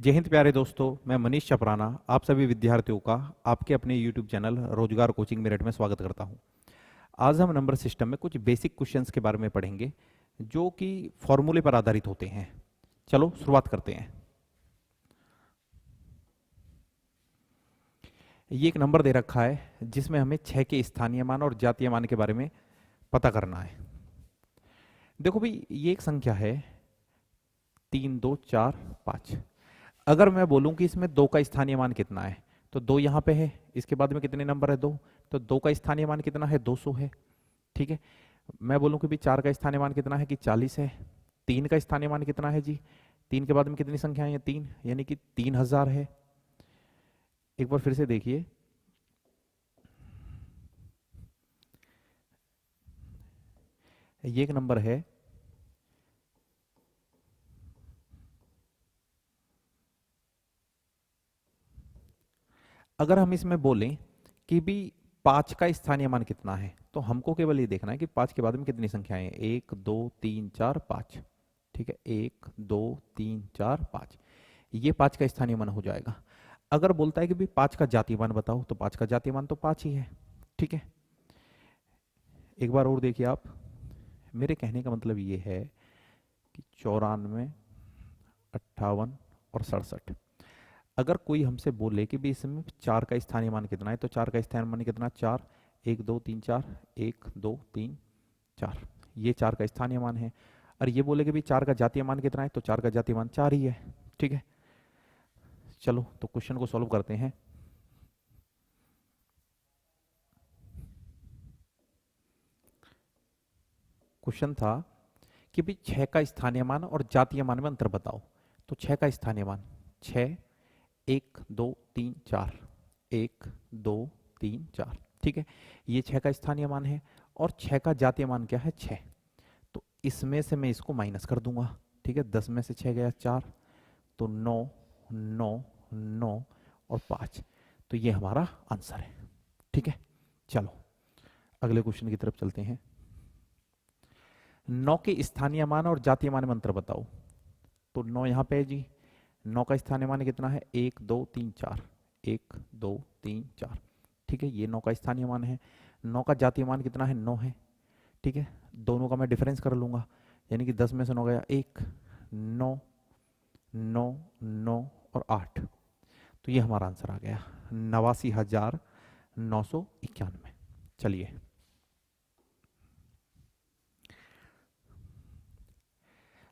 जय हिंद प्यारे दोस्तों। मैं मनीष चपराना आप सभी विद्यार्थियों का आपके अपने YouTube चैनल रोजगार कोचिंग मेरठ में स्वागत करता हूं। आज हम नंबर सिस्टम में कुछ बेसिक क्वेश्चंस के बारे में पढ़ेंगे जो कि फॉर्मूले पर आधारित होते हैं। चलो शुरुआत करते हैं। ये एक नंबर दे रखा है जिसमें हमें 6 के स्थानीय मान और जातीय मान के बारे में पता करना है। देखो भाई, ये एक संख्या है 3 2 4 5। अगर मैं बोलूं कि इसमें 2 का स्थानीय मान कितना है, तो 2 यहाँ पे है, इसके बाद में कितने नंबर है 2, तो 2 का स्थानीय मान कितना है 200 है। ठीक है। मैं बोलूं कि भी 4 का स्थानीय मान कितना है कि 40 है। 3 का स्थानीय मान कितना है जी, 3 के बाद में कितनी संख्याएं हैं 3, यानी कि 3000 है। एक बार फिर से देखिए, ये एक नंबर है अगर हम इसमें बोलें कि भी 5 का स्थानीय मान कितना है, तो हमको केवल ये देखना है कि 5 के बाद में कितनी संख्याएं हैं, 1 2 3 4 5। ठीक है, 1 2 3 4 5, ये 5 का स्थानीय मान हो जाएगा। अगर बोलता है कि भी 5 का जातीय मान बताओ, तो 5 का जातीय मान तो 5 ही है। ठीक है। एक बार और देखिए आप, मेरे कहने का मतलब ये है कि 94, 58 और 67। अगर कोई हमसे बोले कि भी इसमें 4 का स्थानीय मान कितना है, तो 4 का स्थानीय मान कितना, 4, 1 2 3 4, 1 2 3 4, ये 4 का स्थानीय मान है। और ये बोले कि भी 4 का जातीय मान कितना है, तो 4 का जातीय मान 4 ही है। ठीक है। चलो तो क्वेश्चन को सॉल्व करते हैं। क्वेश्चन था कि भी 6 का स्थानीय मान और जातीय मान में अंतर बताओ। तो 6 का स्थानीय मान 6, 1 2 3 4, 1 2 3 4। ठीक है, ये 6 का स्थानीय मान है और 6 का जातीय मान क्या है 6। तो इसमें से मैं इसको माइनस कर दूंगा। ठीक है, 10 में से 6 गया 4, तो 9 9 9 और 5, तो ये हमारा आंसर है। ठीक है, चलो अगले क्वेश्चन की तरफ चलते हैं। 9 के स्थानीय मान और जातीय मान में अंतर बताओ। तो 9 यहाँ पे है जी, 9 का स्थानीय मान कितना है 1 2 3 4, 1 2 3 4। ठीक है, ये 9 का स्थानीय मान है। 9 का जातीय मान कितना है 9 है। ठीक है, दोनों का मैं डिफरेंस कर लूंगा, यानी कि 10 में से 9 गया 1, 9 9 9 और 8, तो ये हमारा आंसर आ गया 89,991। चलिए,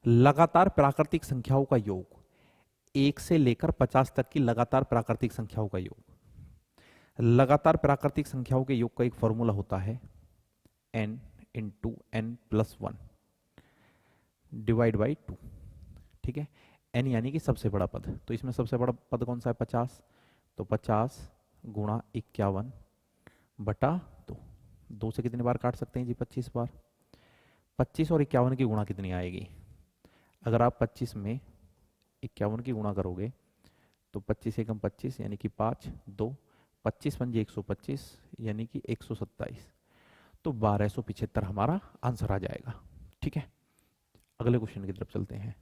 लगातार प्राकृतिक संख्याओं का योग, 1 से लेकर 50 तक की लगातार प्राकृतिक संख्याओं का योग। लगातार प्राकृतिक संख्याओं के योग का एक फॉर्मूला होता है n into N plus one divide by 2। ठीक है, n यानी कि सबसे बड़ा पद, तो इसमें सबसे बड़ा पद कौन सा है 50, तो 50 गुणा 51 बटा 2। 2 से कितनी बार काट सकते हैं जी 25 बार। 25 और 51 की गुणा कितनी आएगी, अगर आप 25 में 51 की गुणा करोगे तो 25 एकम 25 यानी कि 5 2, 25 पंजे 125 यानी कि 127, तो 1275 हमारा आंसर आ जाएगा। ठीक है, अगले क्वेश्चन की तरफ चलते हैं।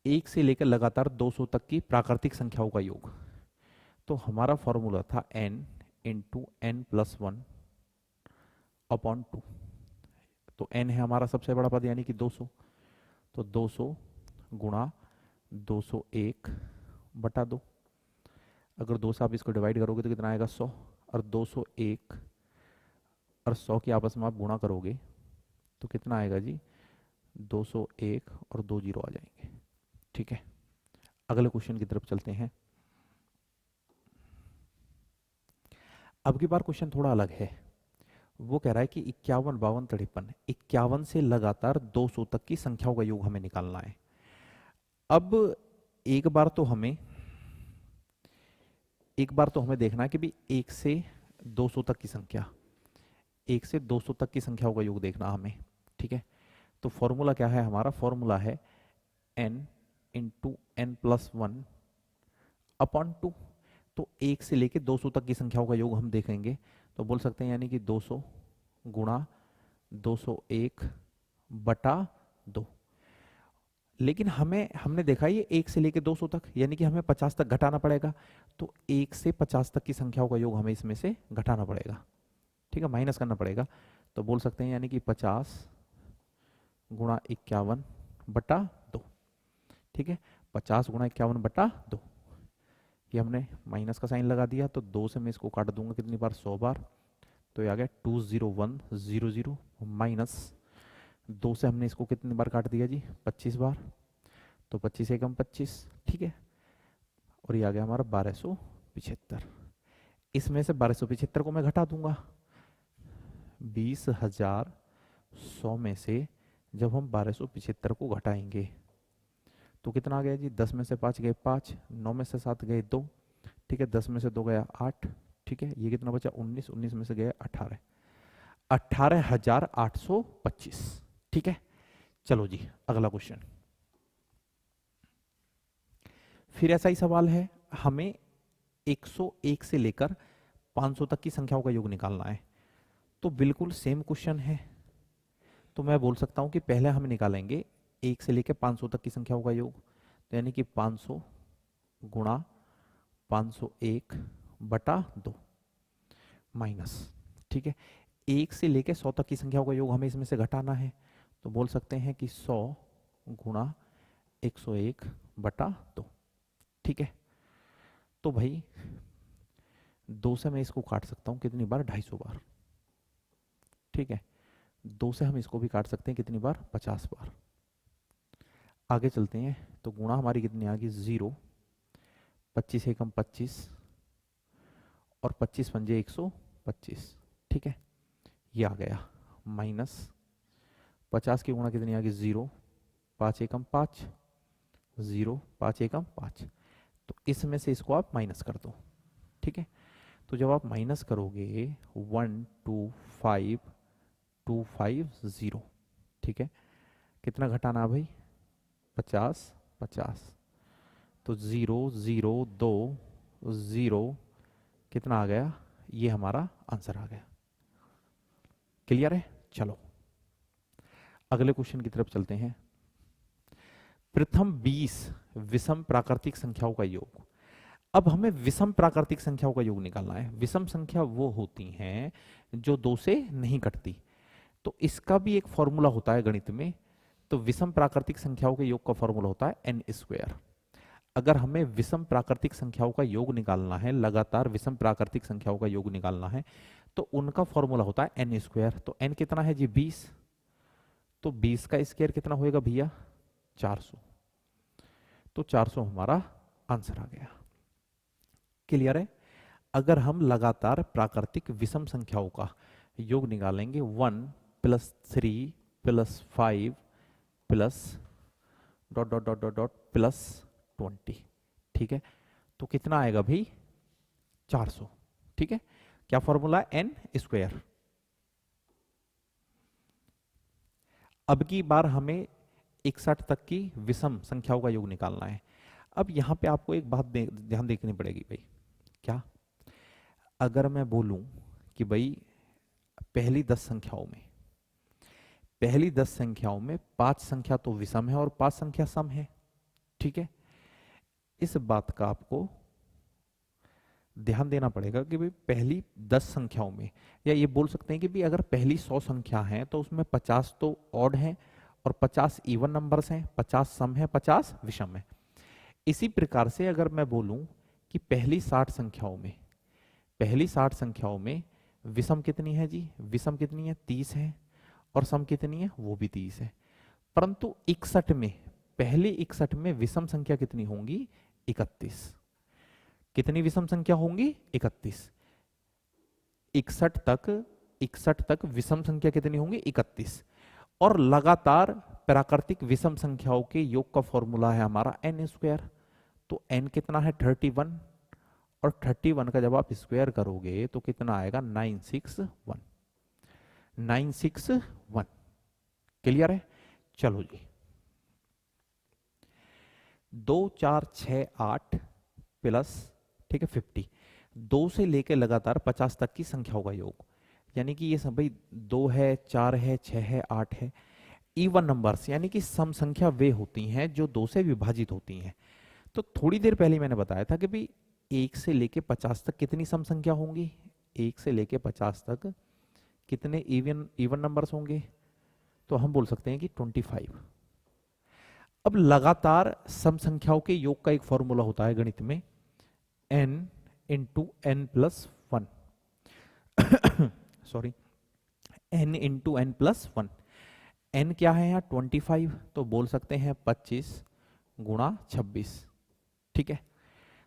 1 से लेकर लगातार 200 तक की प्राकृतिक संख्याओं का योग। तो हमारा फॉर्मूला था n into N plus one upon 2। तो n है हमारा सबसे बड़ा पद यानी कि 200, तो 200 गुणा 201 बटा 2। अगर 2 से आप इसको डिवाइड करोगे तो कितना आएगा 100, और 201 और 100 की आपस में आप गुणा करोगे तो कितना आएगा जी 201 और 2 जीरो आ जाएंगे। ठीक है, अगले क्वेश्चन की तरफ चलते हैं। अब की बार क्वेश्चन थोड़ा अलग है। वो कह रहा है कि 51 52 53, 51 से लगातार 200 तक की संख्याओं का योग हमें निकालना है। अब एक बार तो हमें देखना है कि भी 1 से 200 तक की संख्या, 1 से 200 तक की संख्याओं का योग देखना हमें। ठीक है, तो फॉर्मूला क्या है हमारा, फॉर्मूला है n into N plus one upon 2। तो 1 से लेके 200 तक की संख्याओं का योग हम देखेंगे, तो बोल सकते हैं यानी कि 200 गुणा 201 बटा 2। लेकिन हमने देखा ये 1 से लेके 200 तक, यानी कि हमें 50 तक घटाना पड़ेगा। तो 1 से 50 तक की संख्याओं का योग हमें इसमें से घटाना पड़ेगा, ठीक है, माइनस करना पड़ेगा। तो बोल सकते हैं यानी कि 50 गुणा 51 बटा 2, ठीक है, 50 गुणा 51 बटा 2। ये हमने माइनस का साइन लगा दिया, तो 2 से मैं इसको काट दूंगा कितनी बार, 100 बार। तो ये आ गया 20100 माइनस 2 से हमने इसको कितनी बार काट दिया जी, 25 बार। तो 25 एकम 25, ठीक है, और ये आ गया हमारा 1275। इसमें से 1275 को मैं घटा दूंगा 20,100 में से। जब हम 1275 को घटाएंगे तो कितना आ गया जी, 10 में से 5 गए 5, 9 में से 7 गए 2, ठीक है, 10 में से 2 गया 8, ठीक है, ये कितना बचा 19, 19 में से गया 18, 18,825, ठीक है। चलो जी अगला क्वेश्चन। फिर ऐसा ही सवाल है, हमें 101 से लेकर 500 तक की संख्याओं का योग निकालना है। तो बिल्कुल सेम क्वेश्चन है। तो मैं बोल सकता हूं कि पहले हम निकालेंगे 1 से लेकर 500 तक की संख्याओं का योग, तो यानी कि 500 गुणा 501 बटा 2 माइनस, ठीक है, 1 से लेकर 100 तक की संख्याओं का योग हमें इसमें से घटाना है। तो बोल सकते हैं कि 100 गुणा 101 बटा 2, ठीक है। तो भाई 2 से मैं इसको काट सकता हूं कितनी बार, 250 बार, ठीक है। 2 से हम इसको भी काट सकते हैं कितनी बार, 50 बार। आगे चलते हैं, तो गुणा हमारी कितनी आ गई 0, 25 एकम 25 और 25 पंजे 125, ठीक है, ये आ गया माइनस 50 की गुणा कितनी आ गई 0, 5 एकम 5, 0 5 एकम 5। तो इसमें से इसको आप माइनस कर दो, ठीक है। तो जब आप माइनस करोगे 125250, ठीक है, कितना घटाना भाई, 50 50, तो 0 0 2 0, कितना आ गया, ये हमारा आंसर आ गया। क्लियर है। चलो अगले क्वेश्चन की तरफ चलते हैं। प्रथम 20 विषम प्राकृतिक संख्याओं का योग। अब हमें विषम प्राकृतिक संख्याओं का योग निकालना है। विषम संख्या वो होती हैं जो 2 से नहीं कटती। तो इसका भी एक फॉर्मूला होता है गणित में। तो विषम प्राकृतिक संख्याओं के योग का फॉर्मूला होता है n स्क्वायर। अगर हमें विषम प्राकृतिक संख्याओं का योग निकालना है, लगातार विषम प्राकृतिक संख्याओं का योग निकालना है, तो उनका फॉर्मूला होता है n स्क्वायर। तो n कितना है जी 20, तो 20 का स्क्वायर कितना होएगा भैया 400। तो 400 हमारा आंसर आ गया। क्लियर है। अगर हम लगातार प्राकृतिक विषम संख्याओं का योग निकालेंगे 1 plus 3 plus 5 plus dot dot dot dot dot plus 20, ठीक है, तो कितना आएगा भाई 400, ठीक है। क्या फॉर्मूला है एन स्क्वायर। अब की बार हमें 61 तक की विषम संख्याओं का योग निकालना है। अब यहां पे आपको एक बात ध्यान देखनी पड़ेगी भाई। क्या, अगर मैं बोलूं कि भाई पहली 10 संख्याओं में 5 संख्या तो विषम है और 5 संख्या सम है, ठीक है। इस बात का आपको ध्यान देना पड़ेगा कि भाई पहली 10 संख्याओं में, या ये बोल सकते हैं कि भाई अगर पहली 100 संख्या है तो उसमें 50 तो ऑड हैं और 50 इवन नंबर्स हैं, 50 सम है, 50 विषम है। इसी प्रकार से अगर मैं बोलूं कि पहली 60 संख्याओं में विषम कितनी है जी, विषम कितनी है 30 है, और सम कितनी है वो भी 30 है। परंतु 61 में, पहले 61 में विषम संख्या कितनी होंगी 31। कितनी विषम संख्या होंगी 31। 61 तक विषम संख्या कितनी होंगी 31। और लगातार प्राकृतिक विषम संख्याओं के योग का फॉर्मूला है हमारा n स्क्वायर। तो n कितना है 31, और 31 का जब आप स्क्वायर करोगे तो कितना आएगा 961। क्लियर है। चलो जी 2 4 6 8 प्लस, ठीक है 50, 2 से लेकर लगातार 50 तक की संख्याओं का योग, यानी कि ये सब भाई 2 है 4 है 6 है 8 है। इवन नंबर्स यानी कि सम संख्या वे होती हैं जो 2 से विभाजित होती हैं। तो थोड़ी देर पहले मैंने बताया था कि भाई 1 से लेके 50 तक कितनी सम संख्या होंगी, 1 से लेके 50 तक कितने इवन इवन नंबर्स होंगे, तो हम बोल सकते हैं कि 25। अब लगातार सम संख्याओं के योग का एक फॉर्मूला होता है गणित में, n into N plus one, sorry, n into N plus one. n क्या है यहाँ 25, तो बोल सकते हैं 25 गुणा 26। ठीक है,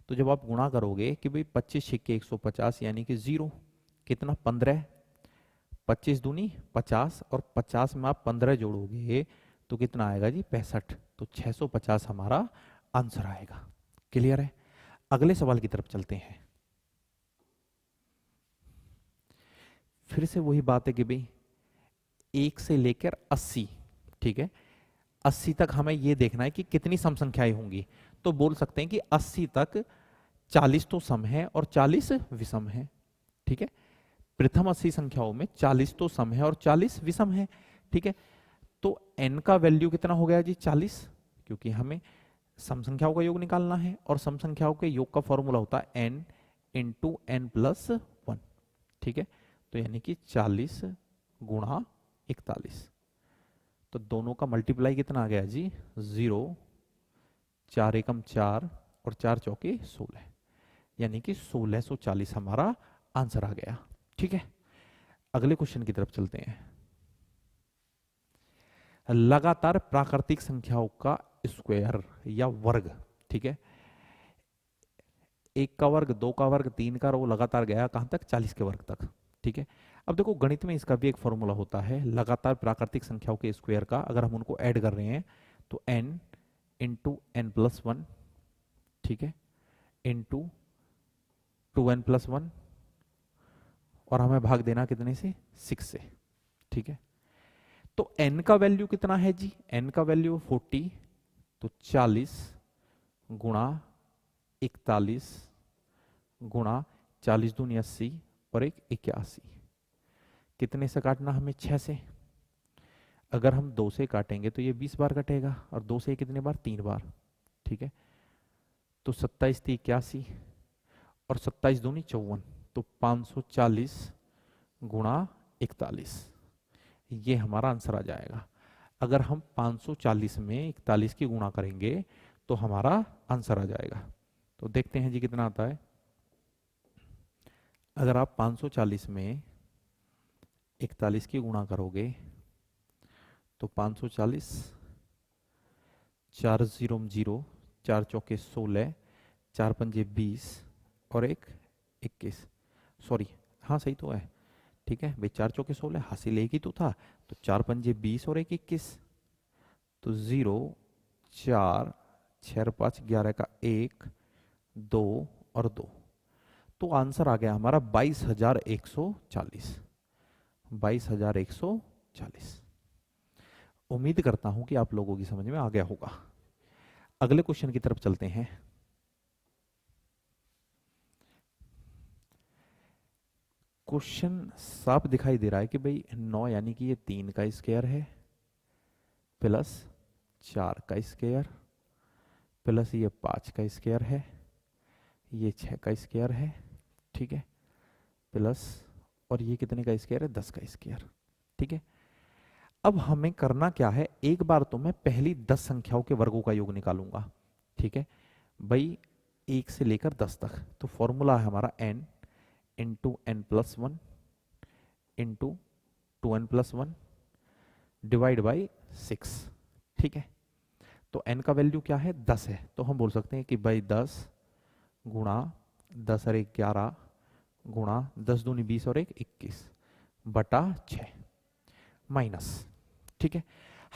तो जब आप गुणा करोगे कि भाई 25 छिक्के 150 यानी कि 0, कितना 15, 25 दूनी 50 और 50 में आप 15 जोड़ोगे तो कितना आएगा जी 65, तो 650 हमारा आंसर आएगा। क्लियर है? अगले सवाल की तरफ चलते हैं। फिर से वही बात है कि भाई 1 से लेकर 80, ठीक है, 80 तक हमें ये देखना है कि कितनी सम संख्याएं होंगी। तो बोल सकते हैं कि 80 तक 40 तो सम है और 40 विषम है। ठीक है, प्रथम 80 संख्याओं में 40 तो सम है और 40 विषम है। ठीक है, तो n का वैल्यू कितना हो गया जी 40, क्योंकि हमें सम संख्याओं का योग निकालना है और सम संख्याओं के योग का फॉर्मूला होता है n into N plus one. ठीक है, तो यानी कि 40 गुणा 41, तो दोनों का मल्टीप्लाई कितना आ गया जी 0, 4 एकम 4 और 4 चौके 16, यानी कि 1640 हमारा आंसर आ गया। ठीक है, अगले क्वेश्चन की तरफ चलते हैं। लगातार प्राकृतिक संख्याओं का स्क्वायर या वर्ग, ठीक है, 1 का वर्ग, 2 का वर्ग, 3 का, वो लगातार गया कहां तक 40 के वर्ग तक। ठीक है, अब देखो गणित में इसका भी एक फॉर्मूला होता है लगातार प्राकृतिक संख्याओं के स्क्वायर का। अगर हम उनको ऐड कर रहे हैं तो n into N plus one, ठीक है, इंटू 2n प्लस वन, और हमें भाग देना कितने से 6 से। ठीक है, तो n का वैल्यू कितना है जी, n का वैल्यू 40, तो 40 गुणा 41 गुणा 40 दूनी 80 और एक 81, कितने से काटना हमें 6 से। अगर हम 2 से काटेंगे तो ये 20 बार कटेगा और 2 से कितने बार 3 बार। ठीक है, तो 27 थी 81 और 27 दूनी 54, तो 540 गुणा 41, ये हमारा आंसर आ जाएगा। अगर हम 540 में 41 की गुणा करेंगे तो हमारा आंसर आ जाएगा। तो देखते हैं जी कितना आता है। अगर आप 540 में 41 की गुणा करोगे तो 540, 4 जीरो 0, 4 चौके 16, 4 पंजे 20 और एक 21, सॉरी हाँ सही तो है। ठीक है भाई, 4 चौके 16, हासिल एक ही तो था, तो 4 पंजे 20 और एक 21, तो 0, 4, 6 5 11 का 1, 2 और 2, तो आंसर आ गया हमारा 22,140, 22,140। उम्मीद करता हूं कि आप लोगों की समझ में आ गया होगा। अगले क्वेश्चन की तरफ चलते हैं। क्वेश्चन साफ दिखाई दे रहा है कि भाई 9 यानी कि ये 3 का स्क्वायर है प्लस 4 का स्क्वायर प्लस ये 5 का स्क्वायर है, ये 6 का स्क्वायर है, ठीक है, प्लस और ये कितने का स्क्वायर है 10 का स्क्वायर। ठीक है, अब हमें करना क्या है, एक बार तो मैं पहली 10 संख्याओं के वर्गों का योग निकालूंगा। ठीक है भाई, 1 से लेकर 10 तक, तो फॉर्मूला है हमारा n into N plus one into 2n plus one divide by 6। ठीक है, तो n का वैल्यू क्या है 10 है, तो हम बोल सकते हैं कि भाई 10 गुणा 10 और 11 गुणा 10 दूनी 20 और 21 बटा 6 माइनस। ठीक है,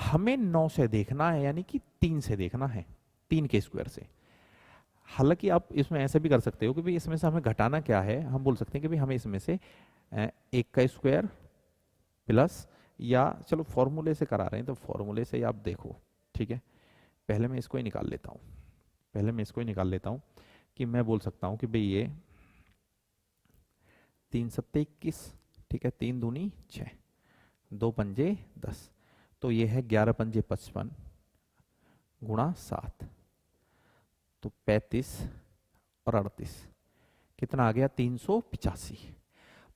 हमें 9 से देखना है यानी कि 3 से देखना है, 3 के स्क्वायर से। हालांकि आप इसमें ऐसे भी कर सकते हो कि भाई इसमें से हमें घटाना क्या है, हम बोल सकते हैं कि भाई हमें इसमें से 1 का स्क्वायर प्लस, या चलो फॉर्मूले से करा रहे हैं तो फॉर्मूले से ही आप देखो। ठीक है, पहले मैं इसको ही निकाल लेता हूँ, पहले मैं इसको ही निकाल लेता हूँ कि मैं बोल सकता हूँ कि भाई ये 3 सत्ते 21, ठीक है, 3 दूनी 6, 2 पंजे 10, तो ये है 11 पंजे 55 गुणा 7, तो 35 और 38 कितना आ गया 385।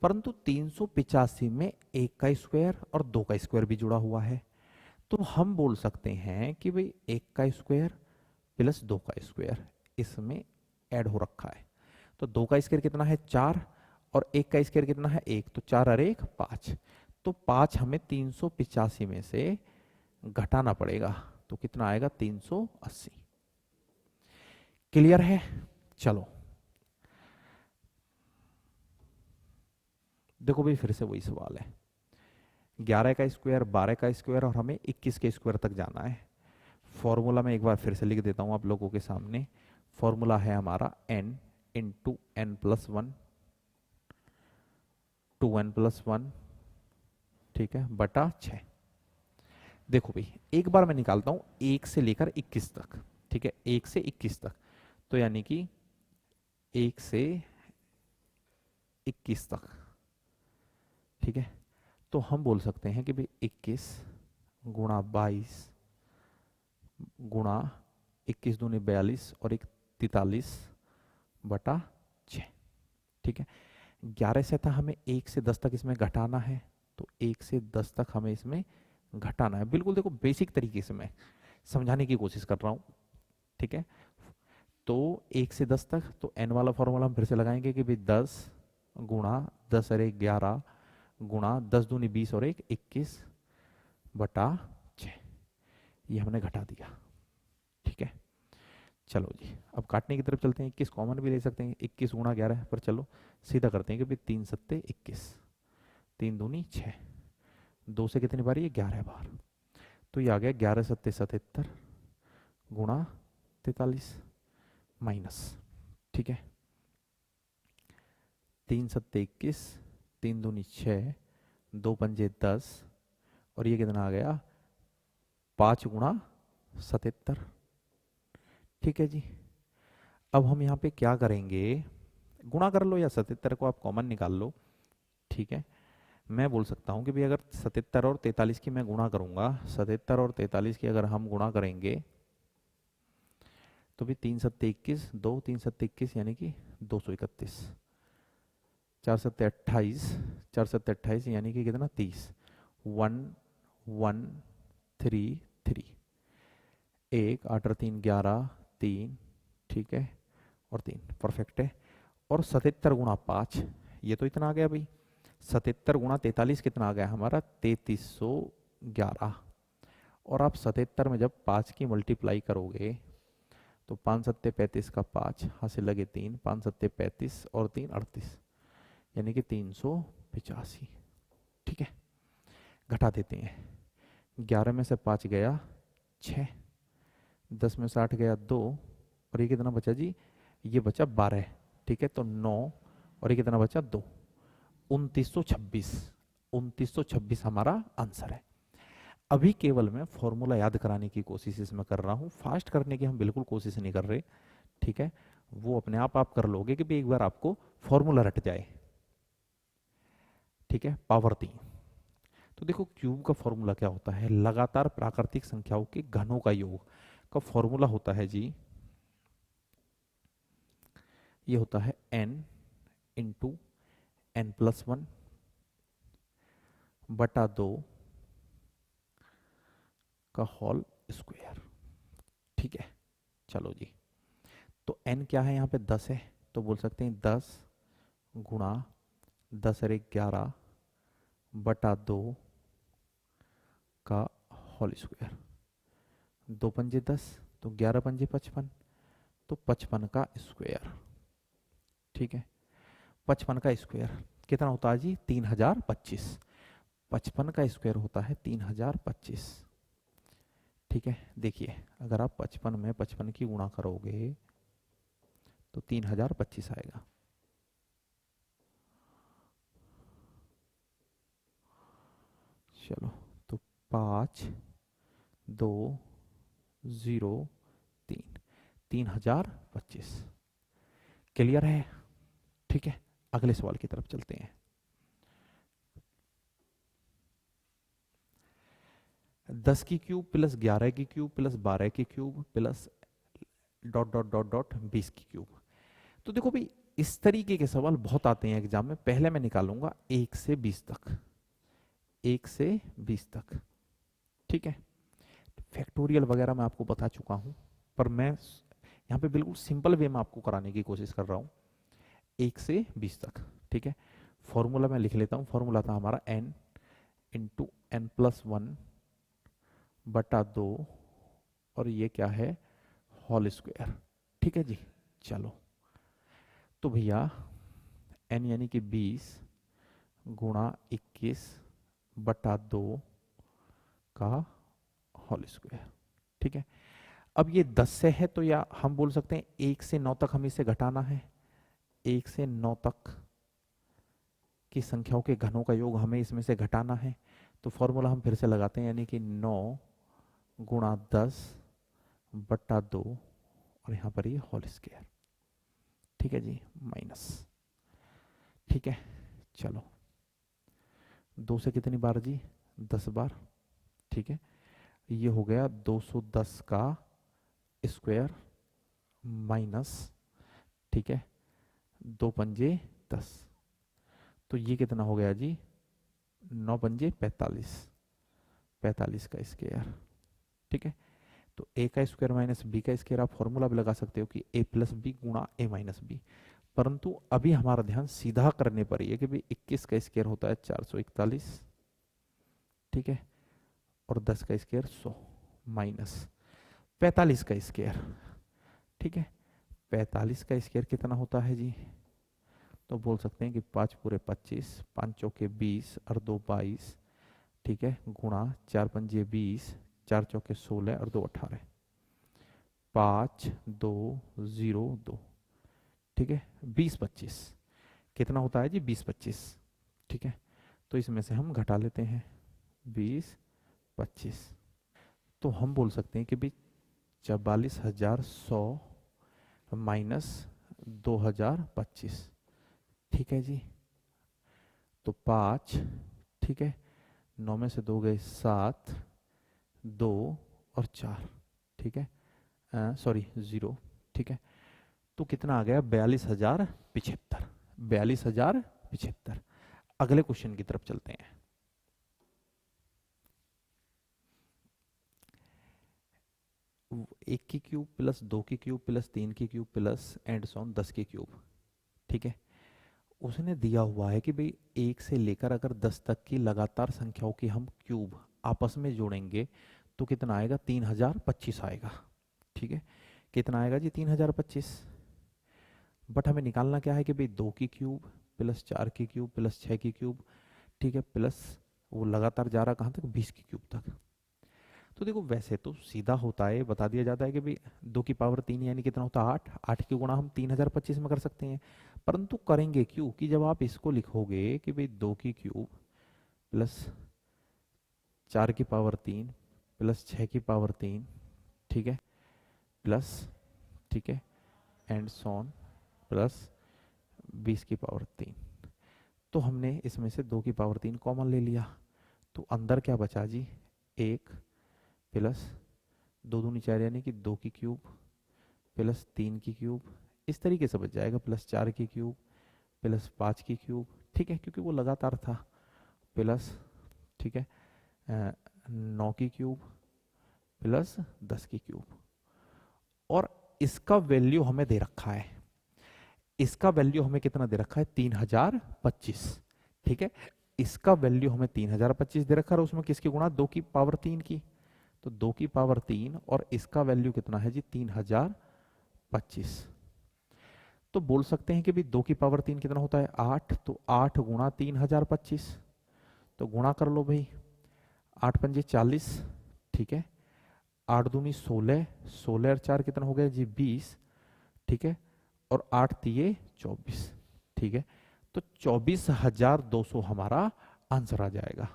परंतु 385 में एक का स्क्वायर और दो का स्क्वायर भी जुड़ा हुआ है, तो हम बोल सकते हैं कि भाई एक का स्क्वायर प्लस दो का स्क्वायर इसमें ऐड हो रखा है। तो दो का स्क्वायर कितना है 4 और एक का स्क्वायर कितना है 1, तो 4 और 1 5, तो 5 हमें 385 में से घटाना पड़ेगा, तो कितना आएगा 380। क्लियर है? चलो देखो भाई फिर से वही सवाल है, 11 का स्क्वायर 12 का स्क्वायर और हमें 21 के स्क्वायर तक जाना है। फॉर्मूला में एक बार फिर से लिख देता हूं आप लोगों के सामने। फॉर्मूला है हमारा n into N plus one, 2n+1, ठीक है, बटा 6। देखो भाई एक बार मैं निकालता हूं 1 से लेकर 21 तक, ठीक है, 1 से 21 तक, तो यानी कि 1 से 21 तक, ठीक है। तो हम बोल सकते हैं कि भाई 21 गुणा 22 गुणा 21 दूनी 42 और 1 43 बटा 6, ठीक है। 11 से था हमें 1 से 10 तक इसमें घटाना है, तो 1 से 10 तक हमें इसमें घटाना है। बिल्कुल देखो बेसिक तरीके से मैं समझाने की कोशिश कर रहा हूं, ठीक है। तो 1 से 10 तक, तो n वाला फॉर्मूला हम फिर से लगाएंगे कि भाई 10 गुणा 10 और 1 11 गुणा 10 दूनी 20 और 1 21 बटा 6, ये हमने घटा दिया, ठीक है। चलो जी अब काटने की तरफ चलते हैं। 21 कॉमन भी ले सकते हैं, 21 गुणा 11, पर चलो सीधा करते हैं कि भाई 3 सत्ते 21, 3 दूनी 6, 2 से कितनी बार, ये 11 बार, तो ये आ गया 11 सत्ते 77 गुणा 43 माइनस, ठीक है, 3 सत्ते 21, 3 दूनी 6, 2 पंजे 10 और ये कितना आ गया 5 गुणा 77, ठीक है जी। अब हम यहाँ पे क्या करेंगे, गुणा कर लो या 77 को आप कॉमन निकाल लो, ठीक है। मैं बोल सकता हूँ कि भाई अगर 77 और 43 की मैं गुणा करूंगा, 77 और 43 की अगर हम गुणा करेंगे तो भी 3 सत्ते 21, 2 3 सत्ते 21 यानी कि 231, 4 सत्ते 28, 4 सत्ते 28 यानी कि कितना 30, 1 1 3 3, 1 8 और 3 11 3, ठीक है, और 3 परफेक्ट है। और 77 गुणा 5, ये तो इतना आ गया भाई, 77 गुणा 43 कितना आ गया हमारा 3311, और आप 77 में जब 5 की मल्टीप्लाई करोगे तो 5 सत्ते 35 का 5 हाथ से लगे 3, 5 सत्ते 35 और 3 38 यानी कि 385, ठीक है। घटा देते हैं, 11 में से 5 गया 6, 10 में से 8 गया 2 और ये कितना बचा जी, ये बचा 12, ठीक है, तो 9 और ये कितना बचा 2, 2926, 2926 हमारा आंसर है। अभी केवल मैं फॉर्मूला याद कराने की कोशिश इसमें कर रहा हूँ, फास्ट करने की हम बिल्कुल कोशिश नहीं कर रहे, ठीक है। वो अपने आप कर लोगे कि भी एक बार आपको फॉर्मूला रट जाए, ठीक है। पावर 3, तो देखो क्यूब का फॉर्मूला क्या होता है, लगातार प्राकृतिक संख्याओं के घनों का योग का फॉर्मूला होता है जी, ये होता है n इंटू n+1 बटा 2 का होल स्क्वायर, ठीक है। चलो जी, तो n क्या है यहाँ पे 10 है, तो बोल सकते हैं 10 गुणा 10 और 1 11 बटा 2 का होल स्क्वायर, 2 पंजे 10, तो 11 पंजे 55, तो 55 का स्क्वायर, ठीक है। 55 का स्क्वायर कितना होता है जी 3025, 55 का स्क्वायर होता है 3025, ठीक है। देखिए अगर आप 55 में 55 की गुणा करोगे तो 3025 आएगा, चलो तो 5 2 0 3, 3025, क्लियर है, ठीक है। अगले सवाल की तरफ चलते हैं। 10 की क्यूब प्लस 11 की क्यूब प्लस 12 की cube plus dot dot dot dot 20 की क्यूब। तो देखो भाई, इस तरीके के सवाल बहुत आते हैं एग्जाम में। पहले मैं निकालूंगा 1 से 20 तक, 1 से 20 तक, ठीक है। फैक्टोरियल वगैरह मैं आपको बता चुका हूं, पर मैं यहाँ पे बिल्कुल सिंपल वे में आपको कराने की कोशिश कर रहा हूँ। 1 से 20 तक, ठीक है। फॉर्मूला मैं लिख लेता हूँ। फॉर्मूला था हमारा n इंटू एन प्लस 1 बटा 2, और ये क्या है, होल स्क्वायर, ठीक है जी। चलो, तो भैया n यानी कि 20 गुणा 21 बटा 2 का होल स्क्वायर, ठीक है। अब ये 10 से है, तो या हम बोल सकते हैं 1 से 9 तक हमें इसे घटाना है। 1 से 9 तक की संख्याओं के घनों का योग हमें इसमें से घटाना है। तो फॉर्मूला हम फिर से लगाते हैं, यानी कि 9 गुणा 10 बट्टा 2, और यहाँ पर ये होल स्क्वायर, ठीक है जी, माइनस, ठीक है। चलो, 2 से कितनी बार जी, 10 बार, ठीक है। ये हो गया 210 का स्क्वायर माइनस, ठीक है, 2 पंजे 10, तो ये कितना हो गया जी, 9 पंजे 45, 45 का स्क्वायर, ठीक है। तो ए का स्क्वायर माइनस बी का स्क्वायर, आप फॉर्मूला भी लगा सकते हो कि ए प्लस बी गुणा ए माइनस बी, परंतु अभी हमारा ध्यान सीधा करने पर ही है कि भाई 21 का स्क्वायर होता है 441, ठीक है, और 10 का स्क्वायर 100 माइनस 45 का स्क्वायर, ठीक है। 45 का स्क्वायर कितना होता है जी, तो बोल सकते हैं कि 5 पूरे 25, 5 चौके 20 और 2 22, ठीक है, गुणा 4 पंजे 20, 4 चौके 16 और 2 18, 5 2 0 2, ठीक है, 20 25 कितना होता है जी, 20 25, ठीक है। तो इसमें से हम घटा लेते हैं 20 25, तो हम बोल सकते हैं कि भाई 44,100 माइनस 2025, ठीक है जी। तो 5, ठीक है, 9 में से 2 गए 7, 2 और 4, ठीक है, सॉरी 0, ठीक है। तो कितना आ गया, 42,075, 42,075। अगले क्वेश्चन की तरफ चलते हैं। एक की क्यूब प्लस 2 की क्यूब प्लस 3 की क्यूब प्लस एंड सॉन 10 की क्यूब, ठीक है। उसने दिया हुआ है कि भाई 1 से लेकर अगर 10 तक की लगातार संख्याओं की हम क्यूब आपस में जोड़ेंगे तो कितना आएगा, 3025 आएगा, ठीक है। कितना आएगा जी, 3025। बट हमें निकालना क्या है कि भाई 2 की क्यूब प्लस 4 की क्यूब प्लस 6 की क्यूब, ठीक है, प्लस वो लगातार जा रहा कहाँ तक, 20 की क्यूब तक। तो देखो, वैसे तो सीधा होता है, बता दिया जाता है कि भाई 2 की पावर 3 यानी कितना होता है, 8, 8 की गुणा हम 3025 में कर सकते हैं। परंतु करेंगे क्यों, कि जब आप इसको लिखोगे कि भाई 2 की क्यूब प्लस 4 की पावर 3 प्लस 6 की पावर 3, ठीक है, प्लस, ठीक है, एंड सॉन प्लस 20 की पावर 3, तो हमने इसमें से 2 की पावर 3 कॉमन ले लिया, तो अंदर क्या बचा जी, 1 प्लस 2 दूनी 4 यानी कि 2 की क्यूब प्लस 3 की क्यूब, इस तरीके से बच जाएगा, प्लस 4 की क्यूब प्लस 5 की क्यूब, ठीक है, क्योंकि वो लगातार था, प्लस, ठीक है, 9 की क्यूब प्लस 10 की क्यूब, और इसका वैल्यू हमें दे रखा है, इसका वैल्यू हमें कितना दे रखा है, 3025, ठीक है। इसका वैल्यू हमें 3025 दे रखा है, और उसमें किसकी गुणा, 2 की पावर 3 की, तो 2 की पावर 3, और इसका वैल्यू कितना है जी, 3025। तो बोल सकते हैं कि भी 2 की पावर 3 कितना होता है, 8, तो 8 गुणा 3025, तो गुणा कर लो भाई, 8 पंजे 40, ठीक है, 8 दूनी 16, 16 और 4 कितना हो गया जी, 20, ठीक है, और 8 तिये 24, ठीक है। तो 24,200 हमारा आंसर आ जाएगा,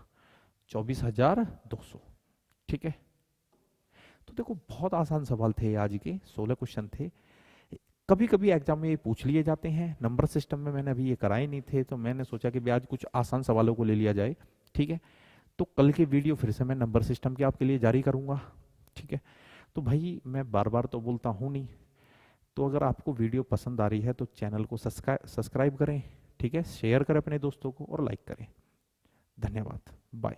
24,200, ठीक है। तो देखो, बहुत आसान सवाल थे आज के, 16 क्वेश्चन थे। कभी कभी एग्जाम में ये पूछ लिए जाते हैं, नंबर सिस्टम में मैंने अभी ये कराए नहीं थे, तो मैंने सोचा कि भी आज कुछ आसान सवालों को ले लिया जाए, ठीक है। तो कल की वीडियो फिर से मैं नंबर सिस्टम की आपके लिए जारी करूँगा, ठीक है। तो भाई मैं बार बार तो बोलता हूँ नहीं, तो अगर आपको वीडियो पसंद आ रही है तो चैनल को सब्सक्राइब करें, ठीक है, शेयर करें अपने दोस्तों को और लाइक करें। धन्यवाद, बाय।